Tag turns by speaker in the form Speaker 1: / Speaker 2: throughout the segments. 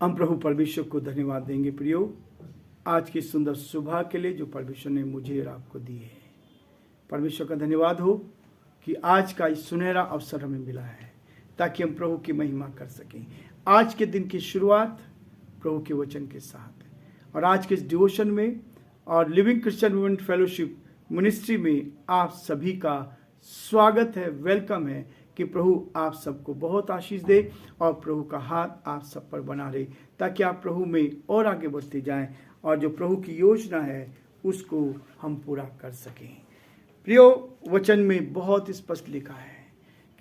Speaker 1: हम प्रभु परमेश्वर को धन्यवाद देंगे प्रियो, आज की सुंदर सुबह के लिए जो परमेश्वर ने मुझे और आपको दी है। परमेश्वर का धन्यवाद हो कि आज का इस सुनहरा अवसर हमें मिला है ताकि हम प्रभु की महिमा कर सकें। आज के दिन की शुरुआत प्रभु के वचन के साथ और आज के इस डिवोशन में और living Christian women fellowship ministry में आप सभी का स्वागत है, वेलकम है कि प्रभु आप सबको बहुत आशीष दे और प्रभु का हाथ आप सब पर बना रहे ताकि आप प्रभु में और आगे बढ़ते जाएं और जो प्रभु की योजना है उसको हम पूरा कर सकें। प्रियो, वचन में बहुत स्पष्ट लिखा है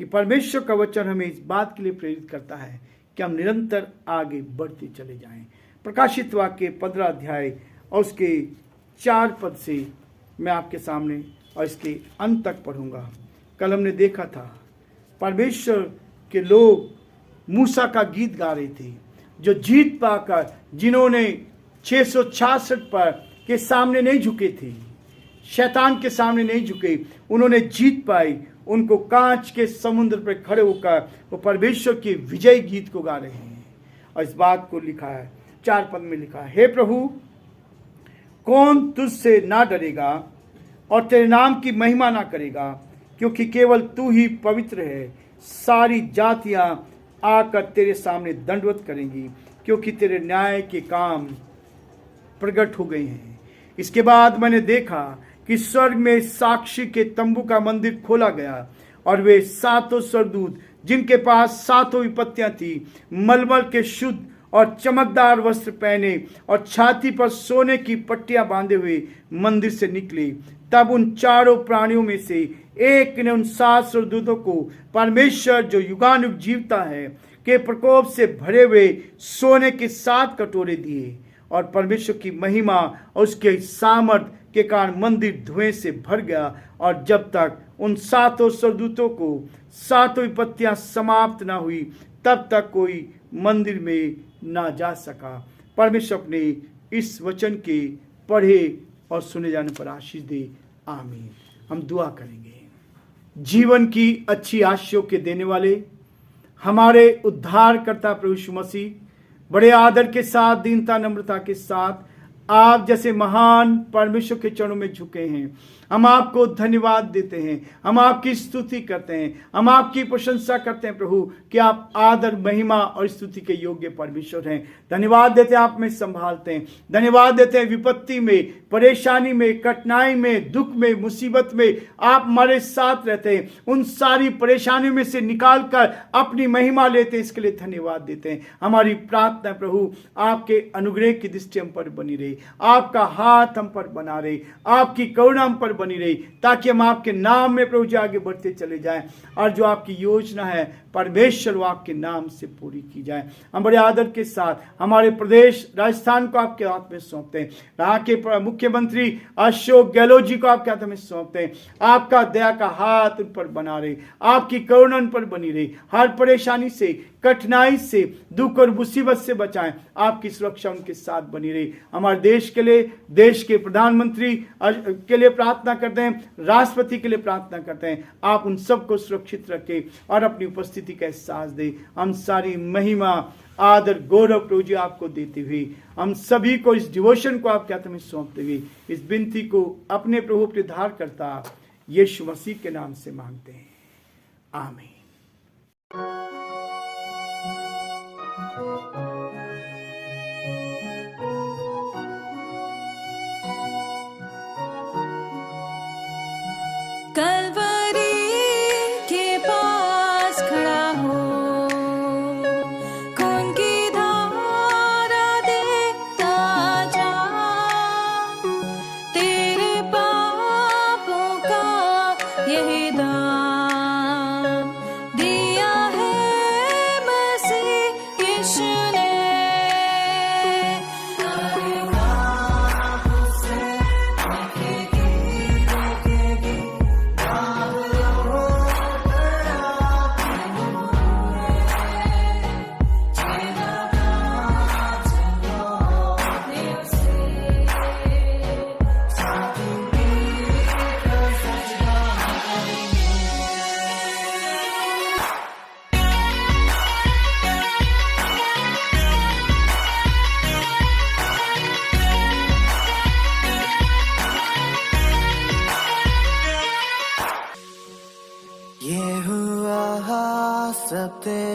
Speaker 1: कि परमेश्वर का वचन हमें इस बात के लिए प्रेरित करता है कि हम निरंतर आगे बढ़ते चले जाएं। प्रकाशित वाक्य 15 अध्याय और उसके 4 पद से मैं आपके सामने और इसके अंत तक पढ़ूंगा। कल हमने देखा था परमेश्वर के लोग मूसा का गीत गा रहे थे, जो जीत पाकर जिन्होंने 666 पर के सामने नहीं झुके थे, शैतान के सामने नहीं झुके, उन्होंने जीत पाई। उनको कांच के समुद्र पर खड़े होकर वो परमेश्वर के विजय गीत को गा रहे हैं। और इस बात को लिखा है 4 पद में लिखा है, हे प्रभु, कौन तुझसे ना डरेगा और तेरे नाम की महिमा ना करेगा, क्योंकि केवल तू ही पवित्र है। सारी जातियां आकर तेरे सामने दंडवत करेंगी, क्योंकि तेरे न्याय के काम प्रकट हो गए हैं। इसके बाद मैंने देखा कि स्वर्ग में साक्षी के तंबू का मंदिर खोला गया और वे 7 स्वर्गदूत, जिनके पास 7 विपत्तियां थी, मलमल के शुद्ध और चमकदार वस्त्र पहने और छाती पर सोने की पट्टियां बांधे हुए मंदिर से निकले। तब उन 4 प्राणियों में से एक ने उन 7 स्वर्गदूतों को परमेश्वर जो युगानुयुग जीवता है के प्रकोप से भरे हुए सोने के 7 कटोरे दिए। और परमेश्वर की महिमा और उसके सामर्थ के कारण मंदिर धुएं से भर गया, और जब तक उन 7 स्वर्गदूतों को 7 विपत्तियां समाप्त ना हुई तब तक कोई मंदिर में ना जा सका। परमेश्वर अपने इस वचन के पढ़े और सुने जाने पर आशीष दे, आमीन। हम दुआ करेंगे। जीवन की अच्छी आशीषों के देने वाले हमारे उद्धारकर्ता प्रभु यीशु मसीह, बड़े आदर के साथ, दीनता नम्रता के साथ आप जैसे महान परमेश्वर के चरणों में झुके हैं। हम आपको धन्यवाद देते हैं, हम आपकी स्तुति करते हैं, हम आपकी प्रशंसा करते हैं प्रभु कि आप आदर, महिमा और स्तुति के योग्य परमेश्वर हैं। धन्यवाद देते हैं आप में संभालते हैं, धन्यवाद देते हैं विपत्ति में, परेशानी में, कठिनाई में, दुख में, मुसीबत में आप हमारे साथ रहते हैं। उन सारी परेशानियों में से निकाल कर अपनी महिमा लेते हैं, इसके लिए धन्यवाद देते हैं। हमारी प्रार्थना प्रभु आपके अनुग्रह की दृष्टि हम पर बनी रहे, आपका हाथ हम पर बना रहे, आपकी करुणा हम पर बनी रही, ताकि हम आपके नाम में प्रभु जी आगे बढ़ते चले जाएं और जो आपकी योजना है परमेश्वर वो आपके नाम से पूरी की जाए। हम बड़े आदर के साथ हमारे प्रदेश राजस्थान को आपके हाथ में सौंपते हैं। यहाँ के मुख्यमंत्री अशोक गहलोत जी को आपके हाथ में सौंपते हैं। आपका दया का हाथ उन पर बना रहे, आपकी करुणा उन पर बनी रही, हर परेशानी से, कठिनाई से, दुख और मुसीबत से बचाएं, आपकी सुरक्षा उनके साथ बनी रही। हमारे देश के लिए, देश के प्रधानमंत्री के लिए प्रार्थना करते हैं, राष्ट्रपति के लिए प्रार्थना करते हैं, आप उन सबको सुरक्षित रखें और अपनी उपस्थिति का एहसास दे। हम सारी महिमा, आदर, गौरव प्रभु जी आपको देते हुए, हम सभी को इस डिवोशन को आपके हाथ में सौंपते हुए इस विनती को अपने प्रभु के उद्धारकर्ता यीशु मसीह के नाम से मांगते हैं, आमीन।
Speaker 2: यही दान दिया है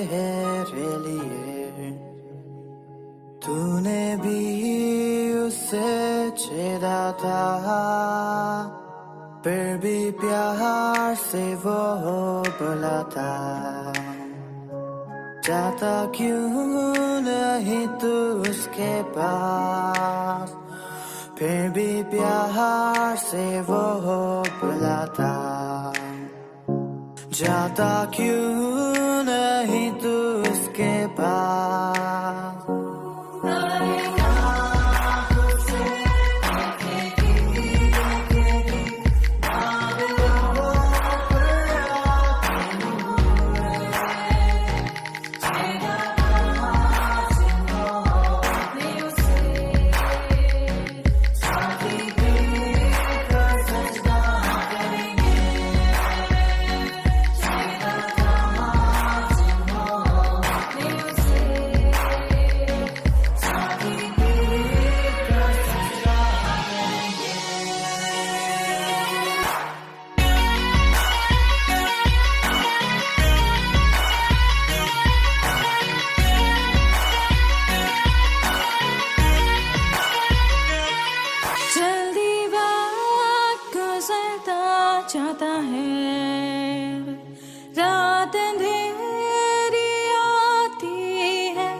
Speaker 2: तेरे लिए। तूने भी उसे छेड़ा था, फिर भी प्यार से वो बुलाता। जाता क्यों नहीं तू उसके पास, फिर भी प्यार से वो बुलाता। जाता क्यों नहीं तू उसके पास।
Speaker 3: जाता है, रात अंधेरी आती है,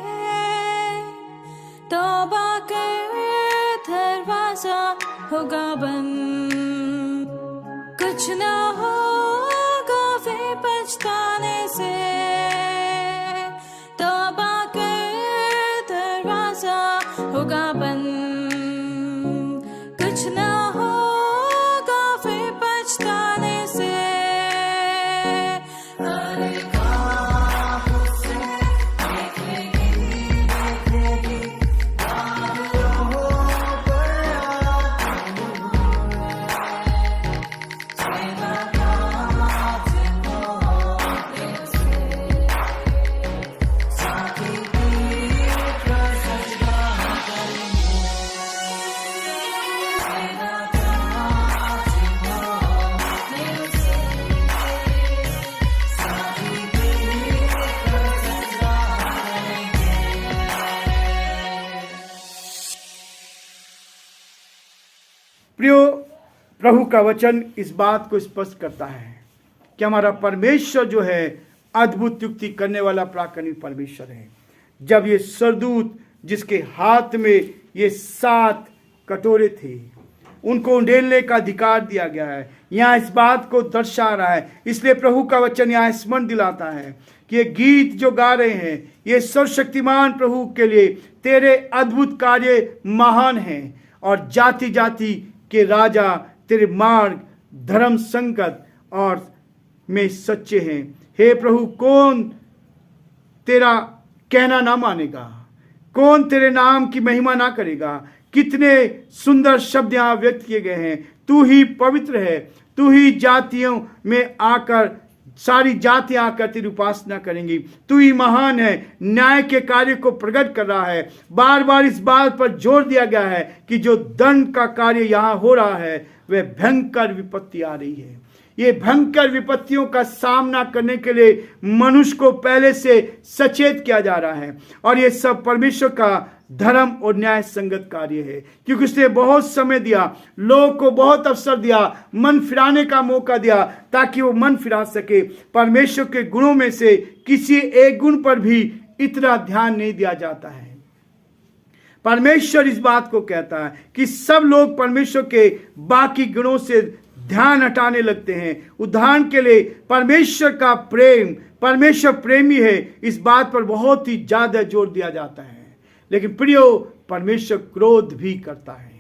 Speaker 3: तौबा कर दरवाजा होगा बंद। कुछ ना होगा फिर पछताने से, तौबा कर दरवाजा होगा बंद। कुछ ना
Speaker 1: प्रियो, प्रभु का वचन इस बात को स्पष्ट करता है कि हमारा परमेश्वर जो है अद्भुत युक्ति करने वाला प्राकरणिक परमेश्वर है। जब ये सरदूत जिसके हाथ में ये 7 कटोरे थे, उनको उंडेलने का अधिकार दिया गया है, यहाँ इस बात को दर्शा रहा है। इसलिए प्रभु का वचन यहाँ स्मरण दिलाता है कि ये गीत जो गा रहे हैं, ये सर्वशक्तिमान प्रभु के लिए तेरे अद्भुत कार्य महान हैं और जाति जाति के राजा तेरे मार्ग धर्म संकट और में सच्चे हैं। हे प्रभु, कौन तेरा कहना ना मानेगा, कौन तेरे नाम की महिमा ना करेगा। कितने सुंदर शब्द यहाँ व्यक्त किए गए हैं। तू ही पवित्र है, तू ही जातियों में आकर, सारी जातियां आकर तेरी उपासना करेंगी। तू ही महान है, न्याय के कार्य को प्रकट कर रहा है। बार बार इस बात पर जोर दिया गया है कि जो दंड का कार्य यहाँ हो रहा है वह भयंकर विपत्ति आ रही है। ये भयंकर विपत्तियों का सामना करने के लिए मनुष्य को पहले से सचेत किया जा रहा है और ये सब परमेश्वर का धर्म और न्याय संगत कार्य है, क्योंकि उसने बहुत समय दिया, लोगों को बहुत अवसर दिया, मन फिराने का मौका दिया ताकि वो मन फिरा सके। परमेश्वर के गुणों में से किसी एक गुण पर भी इतना ध्यान नहीं दिया जाता है। परमेश्वर इस बात को कहता है कि सब लोग परमेश्वर के बाकी गुणों से ध्यान हटाने लगते हैं। उदाहरण के लिए परमेश्वर का प्रेम, परमेश्वर प्रेमी है, इस बात पर बहुत ही ज्यादा जोर दिया जाता है। लेकिन प्रियो, परमेश्वर क्रोध भी करता है।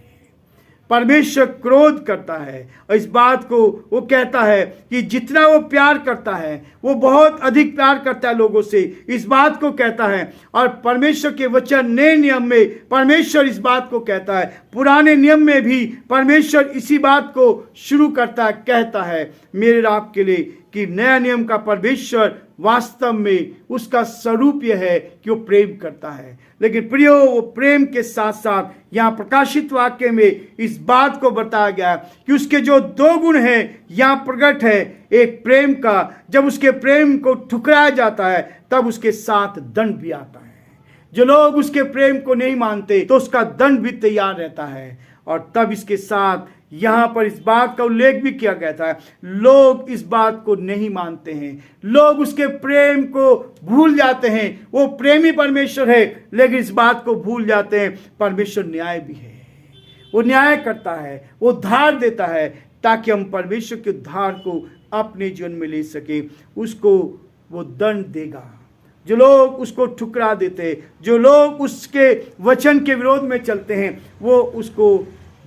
Speaker 1: परमेश्वर क्रोध करता है और इस बात को वो कहता है कि जितना वो प्यार करता है वो बहुत अधिक प्यार करता है लोगों से, इस बात को कहता है। और परमेश्वर के वचन नए नियम में परमेश्वर इस बात को कहता है, पुराने नियम में भी परमेश्वर इसी बात को शुरू करता है, कहता है मेरे आपके लिए कि नया नियम का परमेश्वर वास्तव में उसका स्वरूप यह है कि वो प्रेम करता है। लेकिन प्रियो, वो प्रेम के साथ साथ यहाँ प्रकाशित वाक्य में इस बात को बताया गया कि उसके जो दो गुण हैं यहाँ प्रकट है। एक प्रेम का, जब उसके प्रेम को ठुकराया जाता है तब उसके साथ दंड भी आता है। जो लोग उसके प्रेम को नहीं मानते तो उसका दंड भी तैयार रहता है। और तब इसके साथ यहां पर इस बात का उल्लेख भी किया गया था, लोग इस बात को नहीं मानते हैं, लोग उसके प्रेम को भूल जाते हैं। वो प्रेमी परमेश्वर है, लेकिन इस बात को भूल जाते हैं परमेश्वर न्याय भी है। वो न्याय करता है, वो उद्धार देता है, ताकि हम परमेश्वर के उद्धार को अपने जीवन में ले सके। उसको वो दंड देगा। जो लोग उसको ठुकरा देते हैं, जो लोग उसके वचन के विरोध में चलते हैं, वो उसको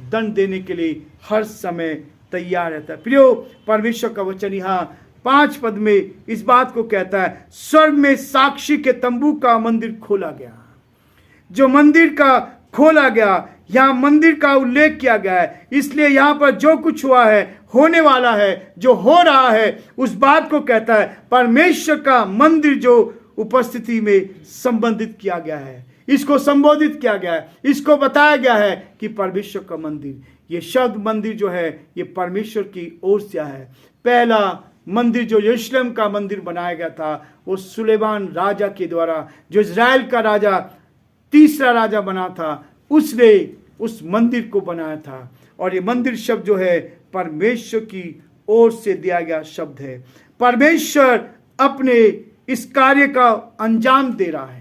Speaker 1: दंड देने के लिए हर समय तैयार रहता है। प्रियो, परमेश्वर का वचन यहाँ 5 पद में इस बात को कहता है, स्वर्ग में साक्षी के तंबू का मंदिर खोला गया। जो मंदिर का खोला गया, यहाँ मंदिर का उल्लेख किया गया है, इसलिए यहाँ पर जो कुछ हुआ है, होने वाला है, जो हो रहा है, उस बात को कहता है परमेश्वर का मंदिर जो उपस्थिति में संबंधित किया गया है। इसको संबोधित किया गया है, इसको बताया गया है कि परमेश्वर का मंदिर। ये शब्द मंदिर जो है ये परमेश्वर की ओर से है। पहला मंदिर जो यरूशलेम का मंदिर बनाया गया था वो सुलेमान राजा के द्वारा, जो इजराइल का राजा, तीसरा राजा बना था, उसने उस मंदिर को बनाया था। और ये मंदिर शब्द जो है परमेश्वर की ओर से दिया गया शब्द है। परमेश्वर अपने इस कार्य का अंजाम दे रहा है।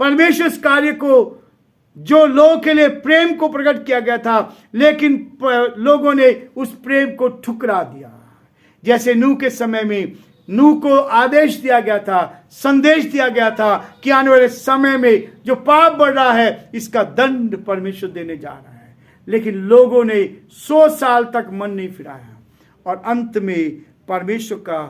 Speaker 1: परमेश्वर इस कार्य को, जो लोगों के लिए प्रेम को प्रकट किया गया था, लेकिन लोगों ने उस प्रेम को ठुकरा दिया। जैसे नूह के समय में नूह को आदेश दिया गया था, संदेश दिया गया था कि आने वाले समय में जो पाप बढ़ रहा है इसका दंड परमेश्वर देने जा रहा है। लेकिन लोगों ने 100 साल तक मन नहीं फिराया और अंत में परमेश्वर का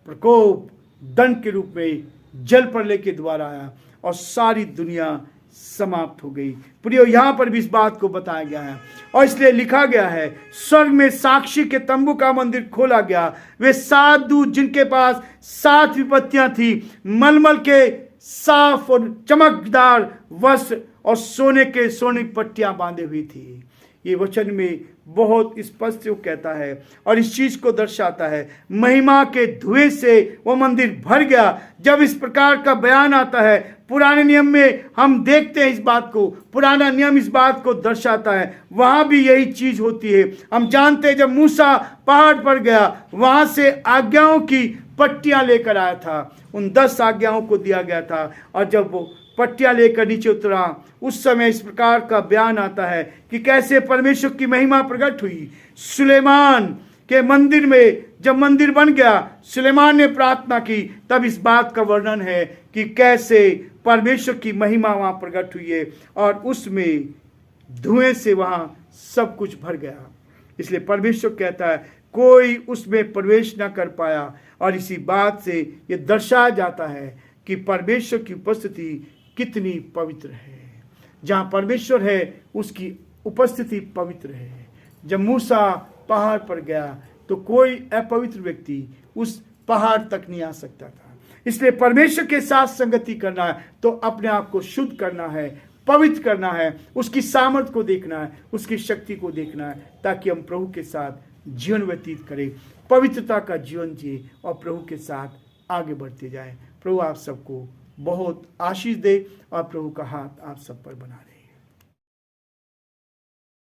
Speaker 1: प्रकोप दंड के रूप में जल प्रलय के द्वारा आया और सारी दुनिया समाप्त हो गई। प्रियो, यहां पर भी इस बात को बताया गया है और इसलिए लिखा गया है, स्वर्ग में साक्षी के तंबू का मंदिर खोला गया। वे 7 दूत जिनके पास 7 विपत्तियां थी, मलमल के साफ और चमकदार वस्त्र और सोने पट्टियां बांधे हुई थी। ये वचन में बहुत स्पष्ट कहता है और इस चीज को दर्शाता है, महिमा के धुएं से वो मंदिर भर गया। जब इस प्रकार का बयान आता है, पुराने नियम में हम देखते हैं इस बात को, पुराना नियम इस बात को दर्शाता है, वहां भी यही चीज होती है। हम जानते हैं जब मूसा पहाड़ पर गया, वहां से आज्ञाओं की पट्टियां लेकर आया था, उन 10 आज्ञाओं को दिया गया था। और जब वो पट्टियां लेकर नीचे उतरा, उस समय इस प्रकार का बयान आता है कि कैसे परमेश्वर की महिमा प्रकट हुई। सुलेमान के मंदिर में जब मंदिर बन गया, सुलेमान ने प्रार्थना की, तब इस बात का वर्णन है कि कैसे परमेश्वर की महिमा वहां प्रकट हुई है और उसमें धुएं से वहां सब कुछ भर गया। इसलिए परमेश्वर कहता है कोई उसमें प्रवेश न कर पाया। और इसी बात से यह दर्शाया जाता है कि परमेश्वर की उपस्थिति कितनी पवित्र है। जहां परमेश्वर है उसकी उपस्थिति पवित्र है। जब मूसा पहाड़ पर गया तो कोई अपवित्र व्यक्ति उस पहाड़ तक नहीं आ सकता था। इसलिए परमेश्वर के साथ संगति करना है तो अपने आप को शुद्ध करना है, पवित्र करना है, उसकी सामर्थ्य को देखना है, उसकी शक्ति को देखना है, ताकि हम प्रभु के साथ जीवन व्यतीत करें, पवित्रता का जीवन जिए और प्रभु के साथ आगे बढ़ते जाएं। प्रभु आप सबको बहुत आशीष दे और प्रभु का हाथ आप सब पर बना रहे।